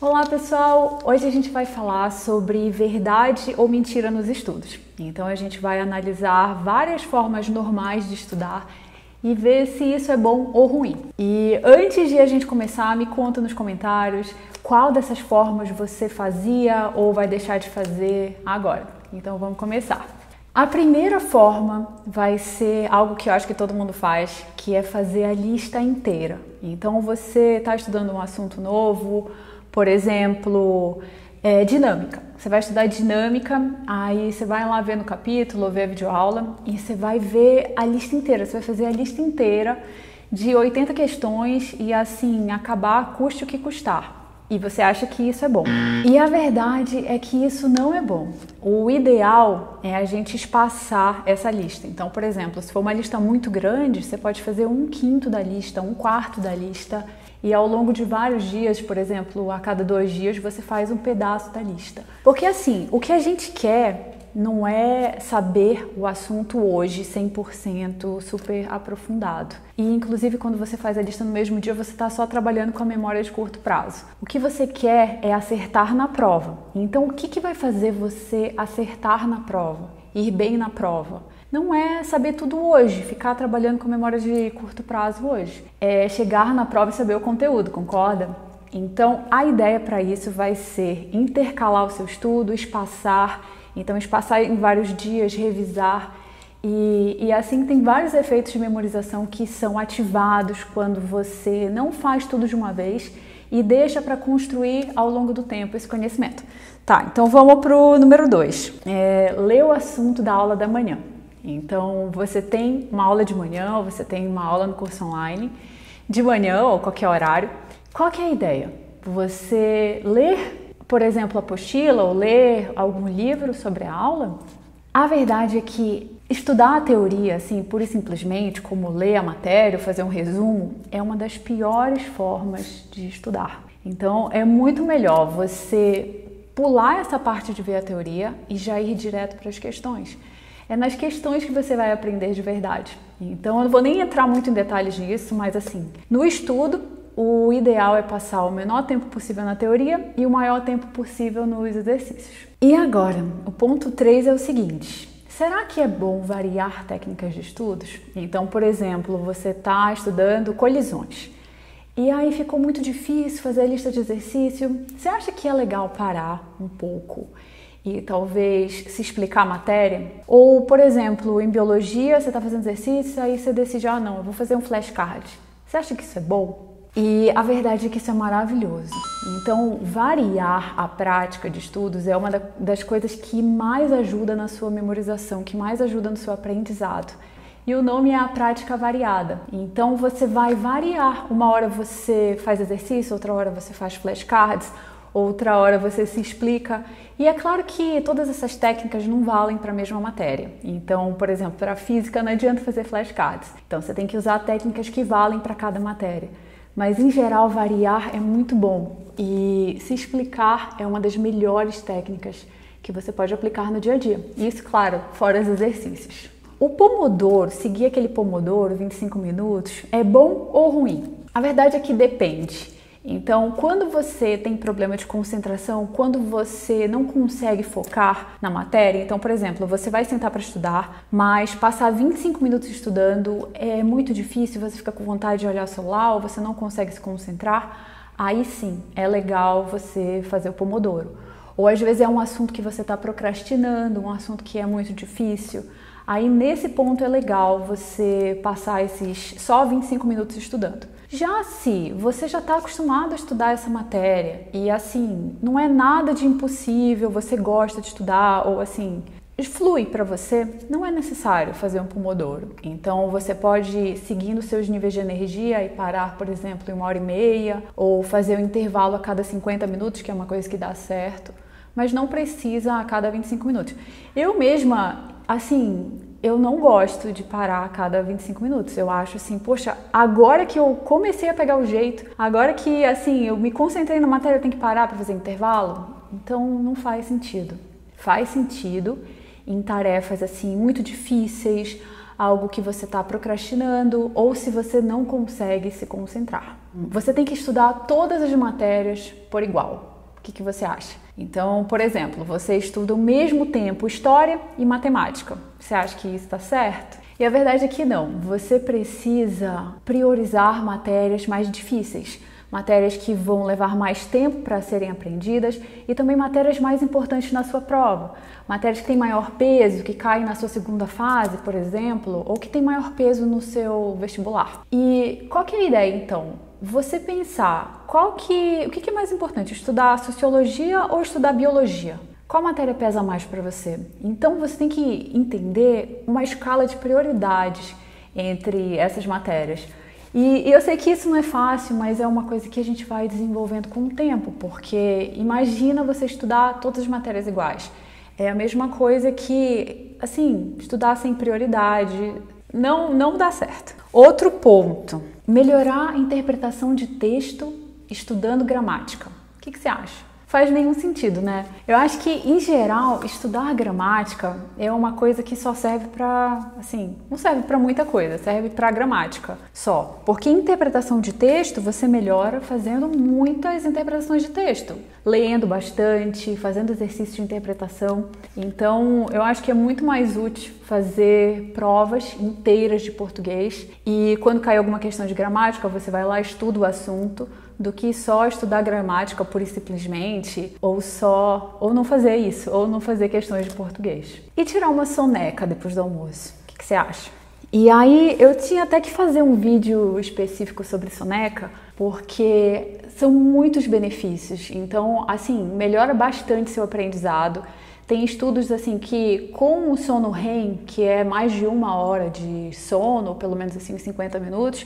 Olá pessoal, hoje a gente vai falar sobre verdade ou mentira nos estudos. Então a gente vai analisar várias formas normais de estudar e ver se isso é bom ou ruim. E antes de a gente começar, me conta nos comentários qual dessas formas você fazia ou vai deixar de fazer agora. Então vamos começar. A primeira forma vai ser algo que eu acho que todo mundo faz, que é fazer a lista inteira. Então você está estudando um assunto novo, por exemplo, dinâmica. Você vai estudar dinâmica, aí você vai lá ver no capítulo, ver a videoaula e você vai ver a lista inteira. Você vai fazer a lista inteira de 80 questões e assim, acabar custe o que custar. E você acha que isso é bom. E a verdade é que isso não é bom. O ideal é a gente espaçar essa lista. Então, por exemplo, se for uma lista muito grande, você pode fazer 1/5 da lista, 1/4 da lista. E ao longo de vários dias, por exemplo, a cada 2 dias, você faz um pedaço da lista. Porque assim, o que a gente quer não é saber o assunto hoje 100% super aprofundado. E inclusive quando você faz a lista no mesmo dia, você está só trabalhando com a memória de curto prazo. O que você quer é acertar na prova. Então o que vai fazer você acertar na prova? Ir bem na prova? Não é saber tudo hoje, ficar trabalhando com memória de curto prazo hoje. É chegar na prova e saber o conteúdo, concorda? Então, a ideia para isso vai ser intercalar o seu estudo, espaçar. Então, espaçar em vários dias, revisar. E assim tem vários efeitos de memorização que são ativados quando você não faz tudo de uma vez e deixa para construir ao longo do tempo esse conhecimento. Tá, então vamos para o número 2. Ler o assunto da aula da manhã. Então, você tem uma aula de manhã ou você tem uma aula no curso online de manhã ou qualquer horário. Qual que é a ideia? Você ler, por exemplo, a apostila ou ler algum livro sobre a aula? A verdade é que estudar a teoria, assim, pura e simplesmente, como ler a matéria ou fazer um resumo, é uma das piores formas de estudar. Então, é muito melhor você pular essa parte de ver a teoria e já ir direto para as questões. É nas questões que você vai aprender de verdade. Então, eu não vou nem entrar muito em detalhes nisso, mas assim, no estudo, o ideal é passar o menor tempo possível na teoria e o maior tempo possível nos exercícios. E agora, o ponto 3 é o seguinte: será que é bom variar técnicas de estudos? Então, por exemplo, você está estudando colisões e aí ficou muito difícil fazer a lista de exercício. Você acha que é legal parar um pouco e talvez se explicar a matéria? Ou, por exemplo, em biologia, você está fazendo exercício, aí você decide, não, eu vou fazer um flashcard. Você acha que isso é bom? E a verdade é que isso é maravilhoso. Então, variar a prática de estudos é uma das coisas que mais ajuda na sua memorização, que mais ajuda no seu aprendizado. E o nome é a prática variada. Então, você vai variar. Uma hora você faz exercício, outra hora você faz flashcards, outra hora você se explica. E é claro que todas essas técnicas não valem para a mesma matéria. Então, por exemplo, para a física não adianta fazer flashcards. Então, você tem que usar técnicas que valem para cada matéria. Mas, em geral, variar é muito bom. E se explicar é uma das melhores técnicas que você pode aplicar no dia a dia. Isso, claro, fora os exercícios. O Pomodoro, seguir aquele Pomodoro, 25 minutos, é bom ou ruim? A verdade é que depende. Então, quando você tem problema de concentração, quando você não consegue focar na matéria, então, por exemplo, você vai sentar para estudar, mas passar 25 minutos estudando é muito difícil, você fica com vontade de olhar o celular ou você não consegue se concentrar, aí sim, é legal você fazer o Pomodoro. Ou às vezes é um assunto que você está procrastinando, um assunto que é muito difícil. Aí nesse ponto é legal você passar esses só 25 minutos estudando. Já se você já está acostumado a estudar essa matéria e assim, não é nada de impossível, você gosta de estudar ou assim, flui para você, não é necessário fazer um Pomodoro. Então você pode ir seguindo seus níveis de energia e parar, por exemplo, em 1h30 ou fazer um intervalo a cada 50 minutos, que é uma coisa que dá certo, mas não precisa a cada 25 minutos. Eu mesma, assim, eu não gosto de parar a cada 25 minutos. Eu acho assim, poxa, agora que eu comecei a pegar o jeito, agora que assim, eu me concentrei na matéria, eu tenho que parar para fazer intervalo? Então não faz sentido. Faz sentido em tarefas assim muito difíceis, algo que você está procrastinando ou se você não consegue se concentrar. Você tem que estudar todas as matérias por igual. O que você acha? Então, por exemplo, você estuda ao mesmo tempo História e Matemática. Você acha que isso está certo? E a verdade é que não. Você precisa priorizar matérias mais difíceis. Matérias que vão levar mais tempo para serem aprendidas e também matérias mais importantes na sua prova. Matérias que têm maior peso, que caem na sua segunda fase, por exemplo, ou que têm maior peso no seu vestibular. E qual que é a ideia, então? Você pensar o que é mais importante, estudar Sociologia ou estudar Biologia? Qual matéria pesa mais para você? Então você tem que entender uma escala de prioridades entre essas matérias. E eu sei que isso não é fácil, mas é uma coisa que a gente vai desenvolvendo com o tempo, porque imagina você estudar todas as matérias iguais. É a mesma coisa que, assim, estudar sem prioridade não dá certo. Outro ponto, melhorar a interpretação de texto estudando gramática. O que você acha? Faz nenhum sentido, né? Eu acho que, em geral, estudar gramática é uma coisa que só serve para, assim, não serve para muita coisa, serve para gramática só. Porque interpretação de texto você melhora fazendo muitas interpretações de texto, lendo bastante, fazendo exercício de interpretação. Então, eu acho que é muito mais útil fazer provas inteiras de português e quando cair alguma questão de gramática, você vai lá e estuda o assunto, do que só estudar gramática pura e simplesmente, ou não fazer isso, ou não fazer questões de português. E tirar uma soneca depois do almoço. O que você acha? E aí eu tinha até que fazer um vídeo específico sobre soneca, porque são muitos benefícios. Então, assim, melhora bastante seu aprendizado. Tem estudos assim que com o sono REM, que é mais de 1 hora de sono, ou pelo menos assim 50 minutos,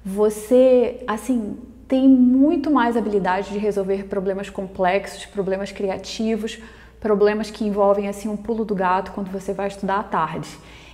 você, assim, tem muito mais habilidade de resolver problemas complexos, problemas criativos, problemas que envolvem assim um pulo do gato quando você vai estudar à tarde.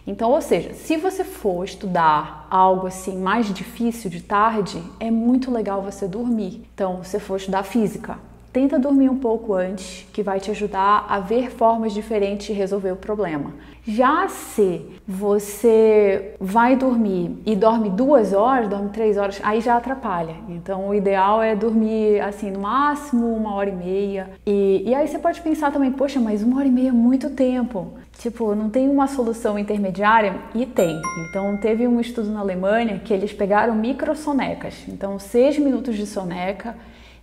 Então, ou seja, se você for estudar algo assim mais difícil de tarde, é muito legal você dormir. Então, se você for estudar física, tenta dormir um pouco antes, que vai te ajudar a ver formas diferentes de resolver o problema. Já se você vai dormir e dorme 2 horas, dorme 3 horas, aí já atrapalha. Então o ideal é dormir assim no máximo 1h30. E aí você pode pensar também, poxa, mas 1h30 é muito tempo. Tipo, não tem uma solução intermediária? E tem. Então teve um estudo na Alemanha que eles pegaram microsonecas. Então 6 minutos de soneca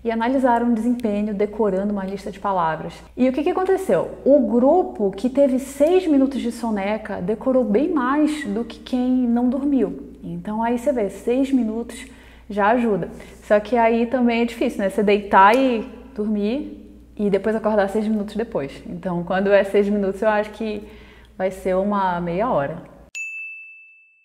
e analisaram o desempenho decorando uma lista de palavras. E o que aconteceu? O grupo que teve 6 minutos de soneca decorou bem mais do que quem não dormiu. Então aí você vê, 6 minutos já ajuda. Só que aí também é difícil, né? Você deitar e dormir e depois acordar 6 minutos depois. Então quando é 6 minutos eu acho que vai ser uma meia hora.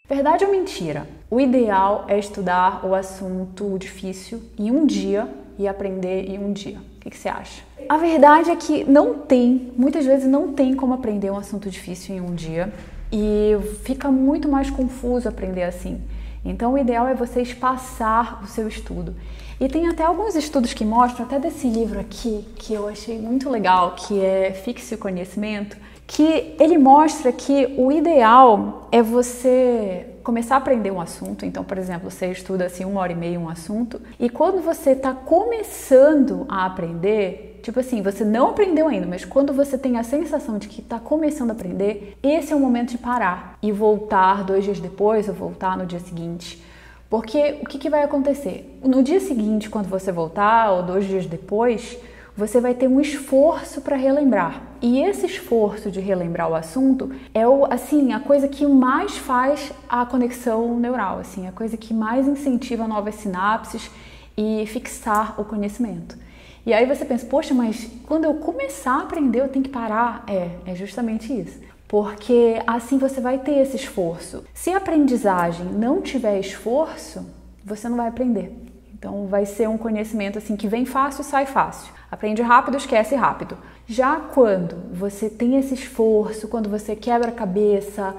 Verdade ou mentira? O ideal é estudar o assunto difícil em um dia e aprender em um dia. O que você acha? A verdade é que muitas vezes não tem como aprender um assunto difícil em um dia e fica muito mais confuso aprender assim. Então o ideal é você espaçar o seu estudo. E tem até alguns estudos que mostram, até desse livro aqui, que eu achei muito legal, que é Fixe o Conhecimento, que ele mostra que o ideal é você começar a aprender um assunto. Então, por exemplo, você estuda assim 1h30 um assunto e quando você está começando a aprender, tipo assim, você não aprendeu ainda, mas quando você tem a sensação de que está começando a aprender, esse é o momento de parar e voltar 2 dias depois ou voltar no dia seguinte. Porque o que vai acontecer? No dia seguinte, quando você voltar, ou 2 dias depois, você vai ter um esforço para relembrar. E esse esforço de relembrar o assunto é a coisa que mais faz a conexão neural, a coisa que mais incentiva novas sinapses e fixar o conhecimento. E aí você pensa, poxa, mas quando eu começar a aprender eu tenho que parar? É justamente isso. Porque assim você vai ter esse esforço. Se a aprendizagem não tiver esforço, você não vai aprender. Então vai ser um conhecimento assim que vem fácil e sai fácil. Aprende rápido, esquece rápido. Já quando você tem esse esforço, quando você quebra a cabeça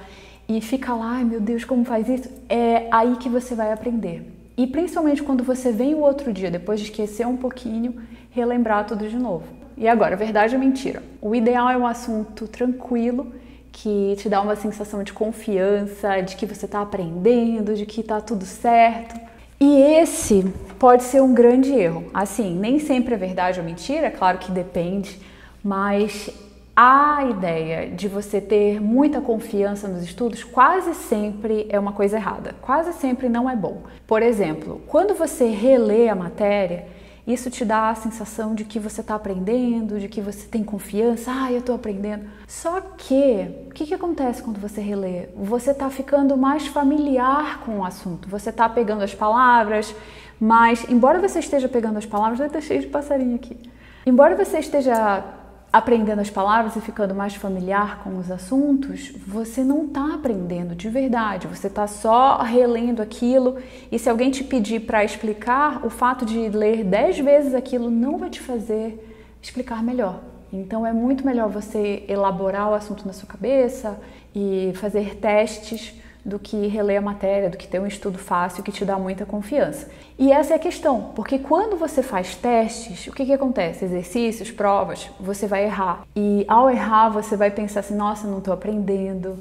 e fica lá, ai meu Deus, como faz isso? É aí que você vai aprender. E principalmente quando você vem o outro dia, depois de esquecer um pouquinho, relembrar tudo de novo. E agora, verdade ou mentira? O ideal é um assunto tranquilo, que te dá uma sensação de confiança, de que você está aprendendo, de que está tudo certo. E esse pode ser um grande erro. Assim, nem sempre é verdade ou mentira, é claro que depende, mas a ideia de você ter muita confiança nos estudos quase sempre é uma coisa errada, quase sempre não é bom. Por exemplo, quando você relê a matéria, isso te dá a sensação de que você está aprendendo, de que você tem confiança, eu estou aprendendo. Só que, o que acontece quando você relê? Você está ficando mais familiar com o assunto, você está pegando as palavras, mas embora você esteja pegando as palavras, vai estar cheio de passarinho aqui. Embora você esteja aprendendo as palavras e ficando mais familiar com os assuntos, você não está aprendendo de verdade, você está só relendo aquilo, e se alguém te pedir para explicar, o fato de ler 10 vezes aquilo não vai te fazer explicar melhor. Então é muito melhor você elaborar o assunto na sua cabeça e fazer testes do que reler a matéria, do que ter um estudo fácil que te dá muita confiança. E essa é a questão, porque quando você faz testes, o que acontece? Exercícios, provas, você vai errar. E ao errar, você vai pensar assim, nossa, não estou aprendendo,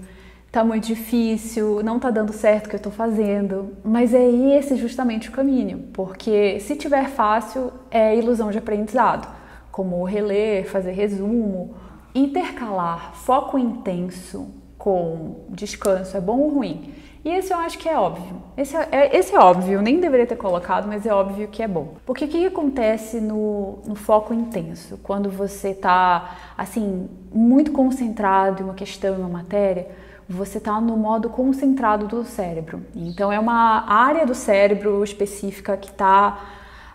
tá muito difícil, não tá dando certo o que eu tô fazendo. Mas é esse justamente o caminho, porque se tiver fácil, é ilusão de aprendizado, como reler, fazer resumo, intercalar foco intenso com descanso é bom ou ruim? E esse eu acho que é óbvio. Esse é óbvio, nem deveria ter colocado, mas é óbvio que é bom. Porque o que acontece no foco intenso? Quando você está, assim, muito concentrado em uma questão, em uma matéria, você está no modo concentrado do cérebro. Então é uma área do cérebro específica que está,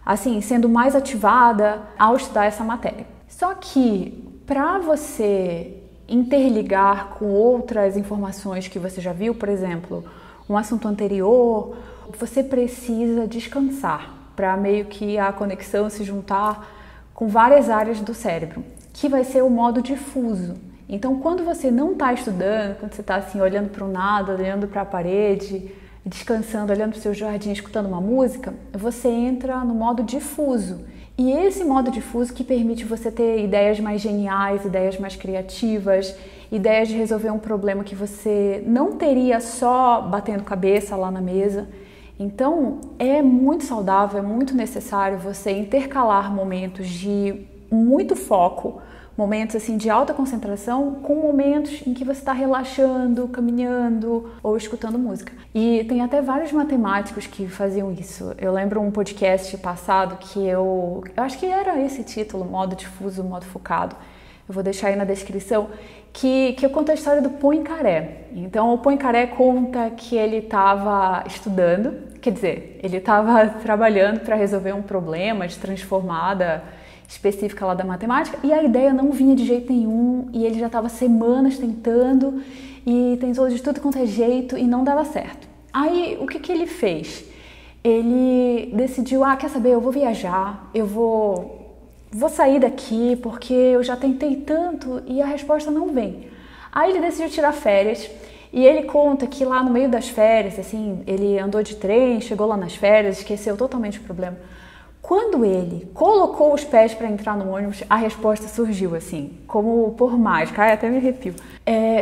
assim, sendo mais ativada ao estudar essa matéria. Só que para você interligar com outras informações que você já viu, por exemplo, um assunto anterior, você precisa descansar para meio que a conexão se juntar com várias áreas do cérebro, que vai ser o modo difuso. Então, quando você não está estudando, quando você está assim olhando para o nada, olhando para a parede, descansando, olhando para o seu jardim, escutando uma música, você entra no modo difuso. E esse modo difuso que permite você ter ideias mais geniais, ideias mais criativas, ideias de resolver um problema que você não teria só batendo cabeça lá na mesa. Então, é muito saudável, é muito necessário você intercalar momentos de muito foco, momentos assim de alta concentração, com momentos em que você está relaxando, caminhando ou escutando música. E tem até vários matemáticos que faziam isso. Eu lembro um podcast passado que eu acho que era esse título, modo difuso, modo focado. Eu vou deixar aí na descrição, que eu conto a história do Poincaré. Então o Poincaré conta que ele estava estudando, quer dizer, ele estava trabalhando para resolver um problema de transformada específica lá da matemática, e a ideia não vinha de jeito nenhum, e ele já estava semanas tentando, e tentou de tudo quanto é jeito, e não dava certo. Aí, o que ele fez? Ele decidiu, quer saber, eu vou viajar, eu vou sair daqui, porque eu já tentei tanto, e a resposta não vem. Aí ele decidiu tirar férias, e ele conta que lá no meio das férias, assim, ele andou de trem, chegou lá nas férias, esqueceu totalmente o problema. Quando ele colocou os pés para entrar no ônibus, a resposta surgiu assim, como por mágica. Até me arrepio.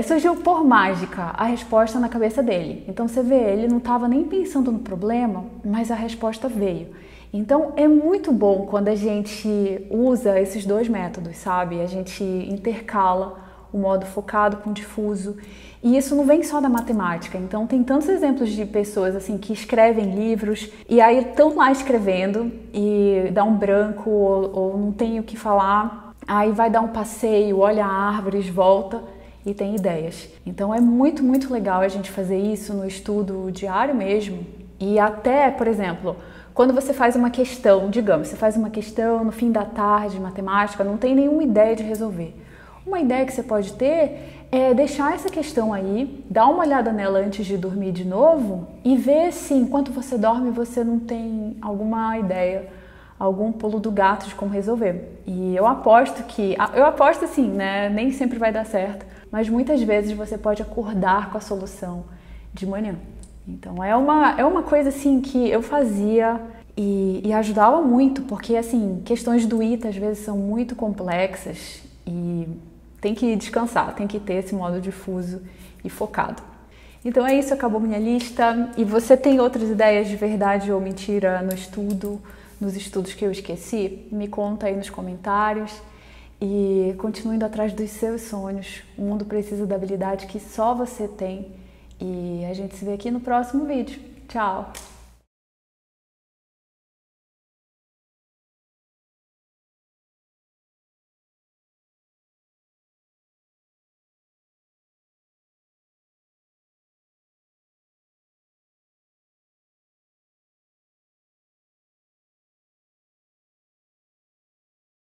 Surgiu por mágica a resposta na cabeça dele. Então você vê, ele não estava nem pensando no problema, mas a resposta veio. Então é muito bom quando a gente usa esses dois métodos, sabe? A gente intercala o modo focado com difuso. E isso não vem só da matemática, então tem tantos exemplos de pessoas assim que escrevem livros e aí estão lá escrevendo e dá um branco ou não tem o que falar, aí vai dar um passeio, olha árvores, volta e tem ideias. Então é muito, muito legal a gente fazer isso no estudo diário mesmo e até, por exemplo, quando você faz uma questão, digamos, você faz uma questão no fim da tarde de matemática, não tem nenhuma ideia de resolver. Uma ideia que você pode ter é deixar essa questão aí, dar uma olhada nela antes de dormir de novo e ver se enquanto você dorme você não tem alguma ideia, algum pulo do gato de como resolver. E eu aposto assim, né? Nem sempre vai dar certo, mas muitas vezes você pode acordar com a solução de manhã. Então é uma coisa assim que eu fazia e ajudava muito, porque assim, questões do ITA às vezes são muito complexas e tem que descansar, tem que ter esse modo difuso e focado. Então é isso, acabou minha lista. E você tem outras ideias de verdade ou mentira no estudo, nos estudos que eu esqueci? Me conta aí nos comentários. E continue indo atrás dos seus sonhos. O mundo precisa da habilidade que só você tem. E a gente se vê aqui no próximo vídeo. Tchau!